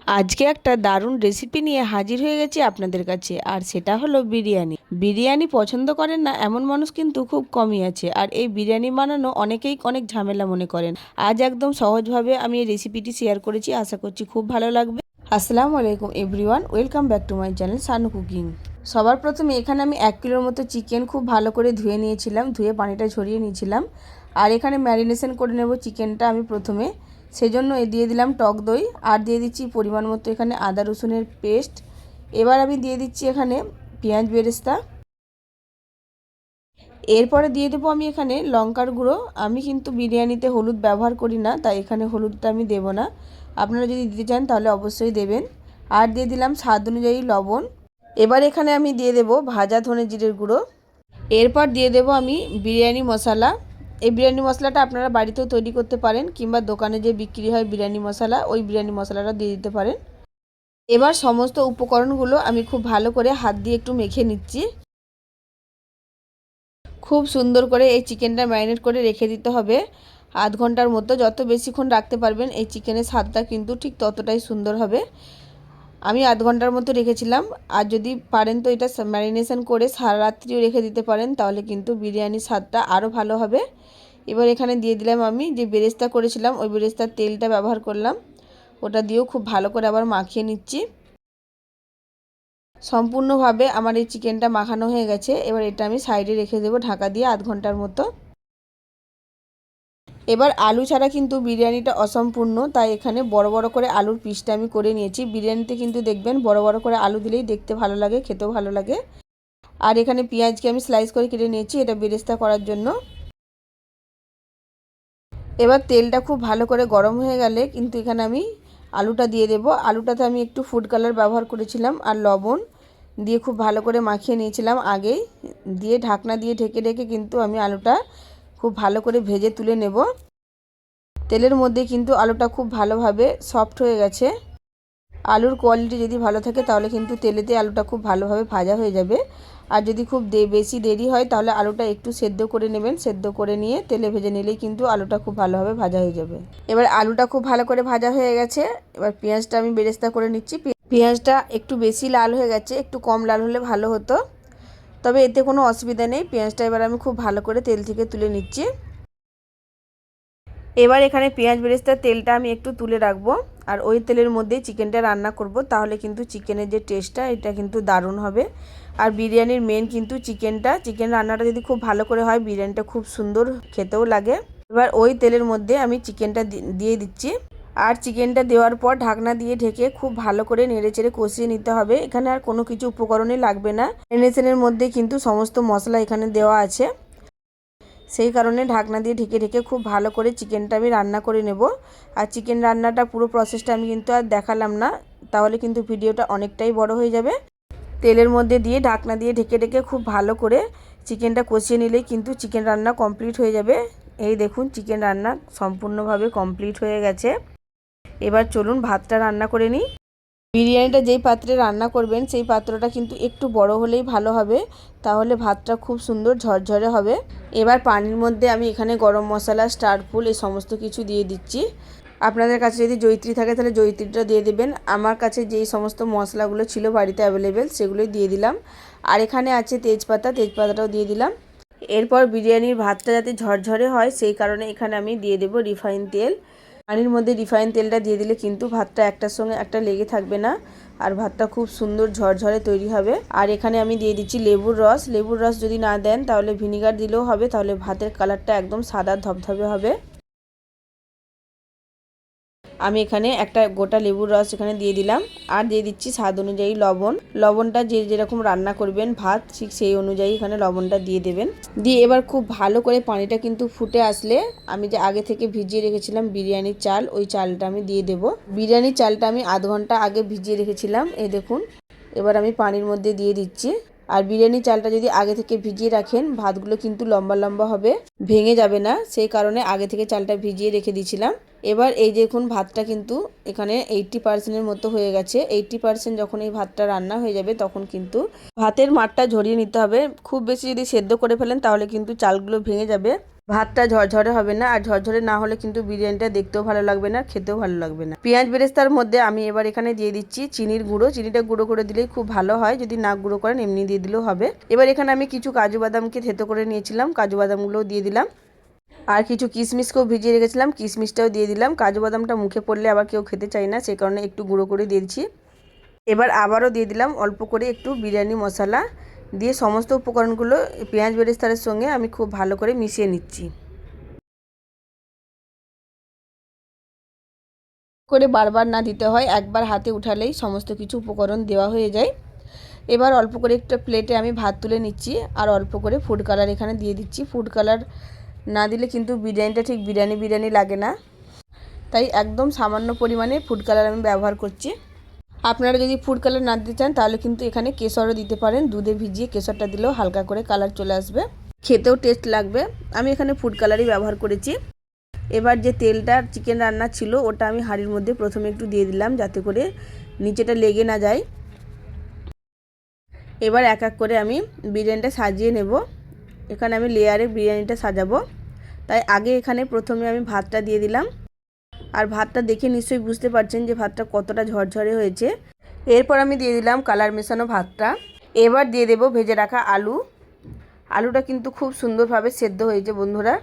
আজকে একটা দারুণ রেসিপি নিয়ে হাজির হয়ে গেছি আপনাদের কাছে, আর সেটা হলো বিরিয়ানি। বিরিয়ানি পছন্দ করেন না এমন মানুষ কিন্তু খুব কমই আছে, আর এই বিরিয়ানি বানানো অনেকেই অনেক ঝামেলা মনে করেন। আজ একদম সহজভাবে আমি এই রেসিপিটি শেয়ার করেছি, আশা করছি খুব ভালো লাগবে। আসসালামু আলাইকুম everyone, welcome back to my channel Sanu cooking. সবার প্রথমে এখানে আমি 1 কিলোর মতো চিকেন খুব ভালো করে ধুয়ে নিয়েছিলাম, ধুয়ে পানিটা ঝরিয়ে নিয়েছিলাম। আর এখানে ম্যারিনেশন করে নেব চিকেনটা আমি প্রথমে। সেজন্য দিয়ে দিলাম টক দই, আর দিয়ে দিচ্ছি পরিমাণ মতো এখানে আদা রসুনের পেস্ট। এবার আমি দিয়ে দিচ্ছি এখানে পেঁয়াজ বেরেস্তা। এরপরে দিয়ে দেবো আমি এখানে লঙ্কার গুঁড়ো। আমি কিন্তু বিরিয়ানিতে হলুদ ব্যবহার করি না, তাই এখানে হলুদটা আমি দেবো না। আপনারা যদি দিতে চান তাহলে অবশ্যই দেবেন। আর দিয়ে দিলাম স্বাদ অনুযায়ী লবণ। এবার এখানে আমি দিয়ে দেবো ভাজা ধনে জিরের গুঁড়ো। এরপর দিয়ে দেবো আমি বিরিয়ানি মশলা। এই বিরিয়ানি মশলাটা আপনারা বাড়িতেও তৈরি করতে পারেন, কিংবা দোকানে যে বিক্রি হয় বিরিয়ানি মশলা, ওই বিরিয়ানি মশলাটা দিয়ে দিতে পারেন। এবার সমস্ত উপকরণগুলো আমি খুব ভালো করে হাত দিয়ে একটু মেখে নিচ্ছি। খুব সুন্দর করে এই চিকেনটা ম্যারিনেট করে রেখে দিতে হবে আধ ঘন্টার মতো। যত বেশিক্ষণ রাখতে পারবেন এই চিকেনের স্বাদটা কিন্তু ঠিক ততটাই সুন্দর হবে। আমি আধ ঘন্টার মতো রেখেছিলাম। আর যদি পারেন তো এটা ম্যারিনেশন করে সারা রাত্রিও রেখে দিতে পারেন, তাহলে কিন্তু বিরিয়ানির স্বাদটা আরও ভালো হবে। এবার এখানে দিয়ে দিলাম আমি যে বেরেস্তা করেছিলাম, ওই বেরেস্তার তেলটা ব্যবহার করলাম। ওটা দিয়েও খুব ভালো করে আবার মাখিয়ে নিচ্ছি। সম্পূর্ণভাবে আমার এই চিকেনটা মাখানো হয়ে গেছে। এবার এটা আমি সাইডে রেখে দেবো ঢাকা দিয়ে আধ ঘন্টার মতো। এবার আলু ছাড়া কিন্তু বিরিয়ানিটা অসম্পূর্ণ, তাই এখানে বড় বড় করে আলুর পিসটা আমি করে নিয়েছি। বিরিয়ানিতে কিন্তু দেখবেন বড় বড় করে আলু দিলেই দেখতে ভালো লাগে, খেতেও ভালো লাগে। আর এখানে পেঁয়াজকে আমি স্লাইস করে কেটে নিয়েছি, এটা বেরেস্তা করার জন্য। এবার তেলটা খুব ভালো করে গরম হয়ে গেলে কিন্তু এখানে আমি আলুটা দিয়ে দেব। আলুটাতে আমি একটু ফুড কালার ব্যবহার করেছিলাম আর লবণ দিয়ে খুব ভালো করে মাখিয়ে নিয়েছিলাম আগেই। দিয়ে ঢাকনা দিয়ে ঢেকে ঢেকে কিন্তু আমি আলুটা খুব ভালো করে ভেজে তুলে নেব। তেলের মধ্যে কিন্তু আলুটা খুব ভালোভাবে সফট হয়ে গেছে। আলুর কোয়ালিটি যদি ভালো থাকে তাহলে কিন্তু তেলেতে আলুটা খুব ভালোভাবে ভাজা হয়ে যাবে। আর যদি খুব বেশি দেরি হয় তাহলে আলুটা একটু সেদ্ধ করে নেবেন। সেদ্ধ করে নিয়ে তেলে ভেজে নিলেই কিন্তু আলুটা খুব ভালোভাবে ভাজা হয়ে যাবে। এবার আলুটা খুব ভালো করে ভাজা হয়ে গেছে। এবার পেঁয়াজটা আমি বেরেস্তা করে নিচ্ছি। পেঁয়াজটা একটু বেশি লাল হয়ে গেছে, একটু কম লাল হলে ভালো হতো, তবে এতে কোনো অসুবিধা নেই। পেঁয়াজটা এবার আমি খুব ভালো করে তেল থেকে তুলে নিচ্ছি। এবার এখানে পেঁয়াজ বেরেস্তার তেলটা আমি একটু তুলে রাখবো, আর ওই তেলের মধ্যেই চিকেনটা রান্না করব। তাহলে কিন্তু চিকেনের যে টেস্টটা এটা কিন্তু দারুণ হবে। আর বিরিয়ানির মেন কিন্তু চিকেন রান্নাটা যদি খুব ভালো করে হয় বিরিয়ানিটা খুব সুন্দর খেতেও লাগে। এবার ওই তেলের মধ্যে আমি চিকেনটা দিয়ে দিচ্ছি। আর চিকেনটা দেওয়ার পর ঢাকনা দিয়ে ঢেকে খুব ভালো করে নেড়েচেড়ে কষিয়ে নিতে হবে। এখানে আর কোনো কিছু উপকরণই লাগবে না, ম্যারিনেশনের মধ্যে কিন্তু সমস্ত মশলা এখানে দেওয়া আছে। সেই কারণে ঢাকনা দিয়ে ঢেকে ঢেকে খুব ভালো করে চিকেনটা আমি রান্না করে নেব। আর চিকেন রান্নাটা পুরো প্রসেসটা আমি কিন্তু আর দেখালাম না, তাহলে কিন্তু ভিডিওটা অনেকটাই বড় হয়ে যাবে। তেলের মধ্যে দিয়ে ঢাকনা দিয়ে ঢেকে ঢেকে খুব ভালো করে চিকেনটা কষিয়ে নিলেই কিন্তু চিকেন রান্না কমপ্লিট হয়ে যাবে। এই দেখুন চিকেন রান্না সম্পূর্ণভাবে কমপ্লিট হয়ে গেছে। এবার চলুন ভাতটা রান্না করে নিই। বিরিয়ানিটা যেই পাত্রে রান্না করবেন সেই পাত্রটা কিন্তু একটু বড় হলেই ভালো হবে, তাহলে ভাতটা খুব সুন্দর ঝরঝরে হবে। এবার পানির মধ্যে আমি এখানে গরম মশলা, স্টার ফুল এই সমস্ত কিছু দিয়ে দিচ্ছি। আপনাদের কাছে যদি জয়িত্রী থাকে তাহলে জয়িত্রীটা দিয়ে দেবেন। আমার কাছে যেই সমস্ত মশলাগুলো ছিল বাড়িতে অ্যাভেলেবেল সেগুলোই দিয়ে দিলাম। আর এখানে আছে তেজপাতাটাও দিয়ে দিলাম। এরপর বিরিয়ানির ভাতটা যাতে ঝরঝরে হয় সেই কারণে এখানে আমি দিয়ে দেব রিফাইন তেল। পানির মধ্যে রিফাইন তেলটা দিয়ে দিলে কিন্তু ভাতটা একটার সঙ্গে একটা লেগে থাকবে না, আর ভাতটা খুব সুন্দর ঝরঝরে তৈরি হবে। আর এখানে আমি দিয়ে দিচ্ছি লেবুর রস। লেবুর রস যদি না দেন তাহলে ভিনিগার দিলেও হবে, তাহলে ভাতের কালারটা একদম সাদা ধবধবে হবে। আমি এখানে একটা গোটা লেবুর রস এখানে দিয়ে দিলাম। আর দিয়ে দিচ্ছি স্বাদ অনুযায়ী লবণ। লবণটা যে যেরকম রান্না করবেন ভাত ঠিক সেই অনুযায়ী এখানে লবণটা দিয়ে দেবেন। দিয়ে এবার খুব ভালো করে পানিটা কিন্তু ফুটে আসলে আমি যে আগে থেকে ভিজিয়ে রেখেছিলাম বিরিয়ানির চাল, ওই চালটা আমি দিয়ে দেব। বিরিয়ানির চালটা আমি আধ ঘন্টা আগে ভিজিয়ে রেখেছিলাম, এই দেখুন। এবার আমি পানির মধ্যে দিয়ে দিচ্ছি। আর বিরিয়ানির চালটা যদি আগে থেকে ভিজিয়ে রাখেন ভাতগুলো কিন্তু লম্বা লম্বা হবে, ভেঙে যাবে না, সেই কারণে আগে থেকে চালটা ভিজিয়ে রেখে দিয়েছিলাম। এবার এই দেখুন ভাতটা কিন্তু এখানে 80%-এর মতো হয়ে গেছে। 80% যখন এই ভাতটা রান্না হয়ে যাবে তখন কিন্তু ভাতের মাঠটা ঝরিয়ে নিতে হবে। খুব বেশি যদি সেদ্ধ করে ফেলেন তাহলে কিন্তু চালগুলো ভেঙে যাবে। ভাতটা ঝরঝরে হবে না, আর ঝরঝরে না হলে কিন্তু বিরিয়ানিটা দেখতেও ভালো লাগবে না, খেতেও ভালো লাগবে না। পেঁয়াজ বেরেস্তার মধ্যে আমি এবার এখানে দিয়ে দিচ্ছি চিনির গুঁড়ো। চিনিটা গুঁড়ো করে দিলেই খুব ভালো হয়, যদি না গুঁড়ো করেন এমনি দিয়ে দিলেও হবে। এবার এখানে আমি কিছু কাজু বাদামকে থেতো করে নিয়েছিলাম, কাজু বাদামগুলোও দিয়ে দিলাম। আর কিছু কিশমিশকেও ভিজিয়ে রেখেছিলাম, কিশমিশটাও দিয়ে দিলাম। কাজু বাদামটা মুখে পড়লে আবার কেউ খেতে চায় না, সেই কারণে একটু গুঁড়ো করে দিয়েছি। এবার আবারও দিয়ে দিলাম অল্প করে একটু বিরিয়ানি মশলা, দিয়ে সমস্ত উপকরণগুলো পেঁয়াজ বেরেস্তার সঙ্গে আমি খুব ভালো করে মিশিয়ে নিচ্ছি। করে বারবার না দিতে হয়, একবার হাতে উঠালেই সমস্ত কিছু উপকরণ দেওয়া হয়ে যায়। এবার অল্প করে একটা প্লেটে আমি ভাত তুলে নিচ্ছি, আর অল্প করে ফুড কালার এখানে দিয়ে দিচ্ছি। ফুড কালার না দিলে কিন্তু বিরিয়ানিটা ঠিক বিরিয়ানি বিরিয়ানি লাগে না, তাই একদম সামান্য পরিমাণে ফুড কালার আমি ব্যবহার করছি। আপনারা যদি ফুড কালার না দিতে চান তাহলে কিন্তু এখানে কেশরও দিতে পারেন, দুধে ভিজিয়ে কেশরটা দিলেও হালকা করে কালার চলে আসবে, খেতেও টেস্ট লাগবে। আমি এখানে ফুড কালারই ব্যবহার করেছি। এবার যে তেলটা চিকেন রান্না ছিল ওটা আমি হাঁড়ির মধ্যে প্রথমে একটু দিয়ে দিলাম, যাতে করে নিচেটা লেগে না যায়। এবার এক এক করে আমি বিরিয়ানিটা সাজিয়ে নেব। এখানে আমি লেয়ারে বিরিয়ানিটা সাজাবো, তাই আগে এখানে প্রথমে আমি ভাতটা দিয়ে দিলাম। আর ভাতটা দেখে নিশ্চয়ই বুঝতে পারছেন যে ভাতটা কতটা ঝরঝরে হয়েছে। এরপর আমি দিয়ে দিলাম কালার মেশানো ভাতটা। এবার দিয়ে দেব ভেজে রাখা আলু। আলুটা কিন্তু খুব সুন্দরভাবে সেদ্ধ হয়েছে বন্ধুরা।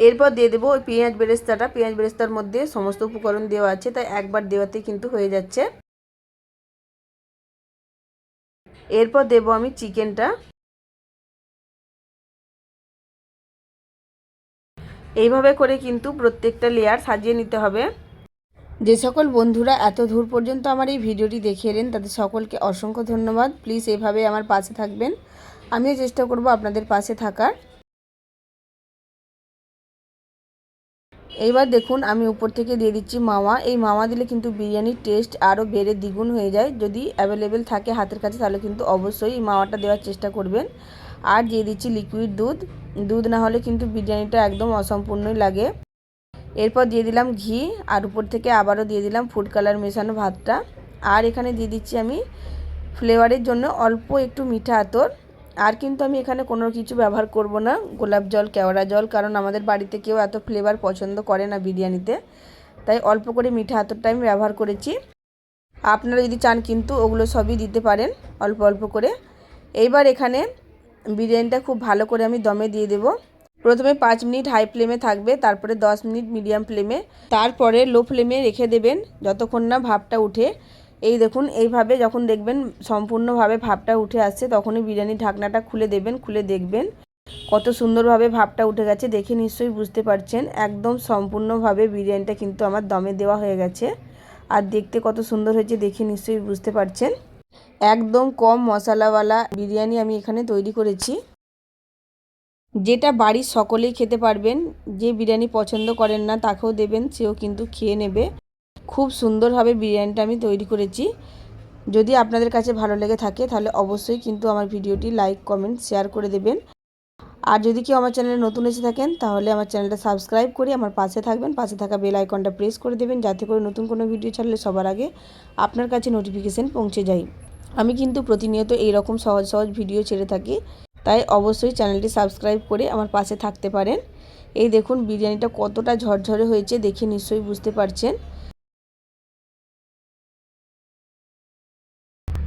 এরপর দিয়ে দেবো ওই পেঁয়াজ বেরেস্তাটা। পেঁয়াজ বেরেস্তার মধ্যে সমস্ত উপকরণ দেওয়া আছে, তাই একবার দেওয়াতে কিন্তু হয়ে যাচ্ছে। এরপর দেব আমি চিকেনটা। এইভাবে করে কিন্তু প্রত্যেকটা লেয়ার সাজিয়ে নিতে হবে। যে সকল বন্ধুরা এত দূর পর্যন্ত আমার এই ভিডিওটি দেখে এলেন তাদের সকলকে অসংখ্য ধন্যবাদ। প্লিজ এভাবে আমার পাশে থাকবেন, আমিও চেষ্টা করব আপনাদের পাশে থাকার। এইবার দেখুন আমি উপর থেকে দিয়ে দিচ্ছি মাওয়া। এই মাওয়া দিলে কিন্তু বিরিয়ানির টেস্ট আরও বেড়ে দ্বিগুণ হয়ে যায়। যদি অ্যাভেলেবেল থাকে হাতের কাছে তাহলে কিন্তু অবশ্যই এই মাওয়াটা দেওয়ার চেষ্টা করবেন। আর দিয়ে দিচ্ছি লিকুইড দুধ। দুধ না হলে কিন্তু বিরিয়ানিটা একদম অসম্পূর্ণই লাগে। এরপর দিয়ে দিলাম ঘি, আর উপর থেকে আবারও দিয়ে দিলাম ফুড কালার মেশানো ভাতটা। আর এখানে দিয়ে দিচ্ছি আমি ফ্লেভারের জন্য অল্প একটু মিঠা আতর। আর কিন্তু আমি এখানে কোনো কিছু ব্যবহার করব না, গোলাপ জল, কেওড়া জল, কারণ আমাদের বাড়িতে কেউ এত ফ্লেভার পছন্দ করে না বিরিয়ানিতে, তাই অল্প করে মিঠা আতরটা আমি ব্যবহার করেছি। আপনারা যদি চান কিন্তু ওগুলো সবই দিতে পারেন অল্প অল্প করে। এইবার এখানে বিরিয়ানিটা খুব ভালো করে আমি দমে দিয়ে দেব। প্রথমে 5 মিনিট হাই ফ্লেমে থাকবে, তারপরে 10 মিনিট মিডিয়াম ফ্লেমে, তারপরে লো ফ্লেমে রেখে দেবেন যতক্ষণ না ভাপটা উঠে। এই দেখুন এইভাবে যখন দেখবেন সম্পূর্ণভাবে ভাপটা উঠে আসছে তখনই বিরিয়ানির ঢাকনাটা খুলে দেবেন। খুলে দেখবেন কত সুন্দরভাবে ভাপটা উঠে গেছে, দেখে নিশ্চয়ই বুঝতে পারছেন। একদম সম্পূর্ণভাবে বিরিয়ানিটা কিন্তু আমার দমে দেওয়া হয়ে গেছে, আর দেখতে কত সুন্দর হয়েছে দেখে নিশ্চয়ই বুঝতে পারছেন। একদম কম মশলাওয়ালা বিরিয়ানি আমি এখানে তৈরি করেছি, যেটা বাড়ির সকলেই খেতে পারবেন। যে বিরিয়ানি পছন্দ করেন না তাকেও দেবেন, সেও কিন্তু খেয়ে নেবে। খুব সুন্দরভাবে বিরিয়ানিটা আমি তৈরি করেছি। যদি আপনাদের কাছে ভালো লেগে থাকে তাহলে অবশ্যই কিন্তু আমার ভিডিওটি লাইক, কমেন্ট, শেয়ার করে দেবেন। আর যদি কেউ আমার চ্যানেলে নতুন এসে থাকেন তাহলে আমার চ্যানেলটা সাবস্ক্রাইব করে আমার পাশে থাকবেন। পাশে থাকা বেল আইকনটা প্রেস করে দেবেন, যাতে করে নতুন কোনো ভিডিও ছাড়লে সবার আগে আপনার কাছে নোটিফিকেশান পৌঁছে যায়। আমি কিন্তু প্রতিনিয়ত এইরকম সহজ সহজ ভিডিও ছেড়ে থাকি, তাই অবশ্যই চ্যানেলটি সাবস্ক্রাইব করে আমার পাশে থাকতে পারেন। এই দেখুন বিরিয়ানিটা কতটা ঝরঝরে হয়েছে দেখে নিশ্চয়ই বুঝতে পারছেন।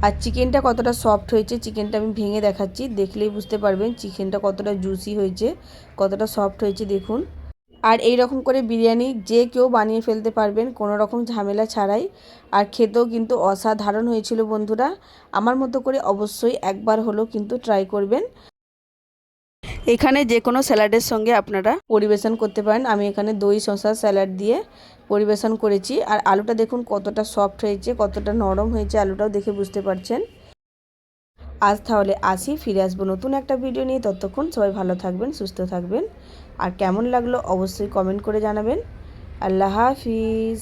আর চিকেনটা কতটা সফট হয়েছে, চিকেনটা আমি ভেঙে দেখাচ্ছি, দেখলেই বুঝতে পারবেন চিকেনটা কতটা জুসি হয়েছে, কতটা সফট হয়েছে দেখুন। আর এই রকম করে বিরিয়ানি যে কেউ বানিয়ে ফেলতে পারবেন কোনো রকম ঝামেলা ছাড়াই, আর খেতেও কিন্তু অসাধারণ হয়েছিল বন্ধুরা। আমার মতো করে অবশ্যই একবার হলেও কিন্তু ট্রাই করবেন। এখানে যে কোনো স্যালাডের সঙ্গে আপনারা পরিবেশন করতে পারেন। আমি এখানে দই শসা স্যালাড দিয়ে পরিবেশন করেছি। আর আলুটা দেখুন কতটা সফট হয়েছে, কতটা নরম হয়েছে, আলুটাও দেখে বুঝতে পারছেন। আজ তাহলে আসি, ফিরে আসবো নতুন একটা ভিডিও নিয়ে। ততক্ষণ সবাই ভালো থাকবেন, সুস্থ থাকবেন। আর কেমন লাগলো অবশ্যই কমেন্ট করে জানাবেন। আল্লাহ হাফিজ।